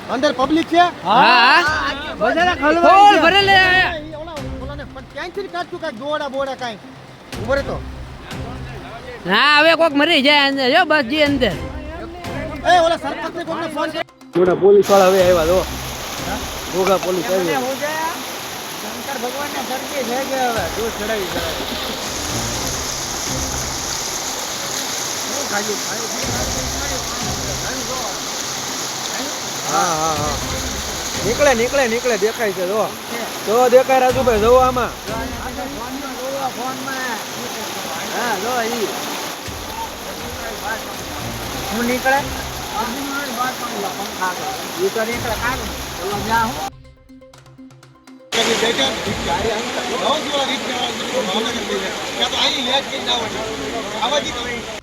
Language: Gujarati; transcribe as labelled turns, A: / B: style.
A: અંદર પબ્લિક છે
B: હા
C: બજારા
B: ફૂલ
C: ખલવાઈ
B: ભરેલે
A: ઓલાને પણ ક્યાંથી કાઢતું કાંઈક દોડા બોડા કાંઈ ઉભરે તો
B: ના હવે કોક મરી જાય અંદર જો બસ જી અંદર
A: એ ઓલા સરપંચને કોકને ફોન કર
C: મોટા પોલીસ વાળા હવે આવ્યા તો ગોગા પોલીસ આવી
A: શંકર ભગવાનના ધરતી છે કે હવે દૂધ ચડાવી
C: હા હા હા નીકળે નીકળે નીકળે દેખાય છે જો દેખાય રાજુભાઈ જોવો આમાં હા જો ઈ
A: હું નીકળે
C: ઈ તો નીકળે કાઢું
A: ભાવનગર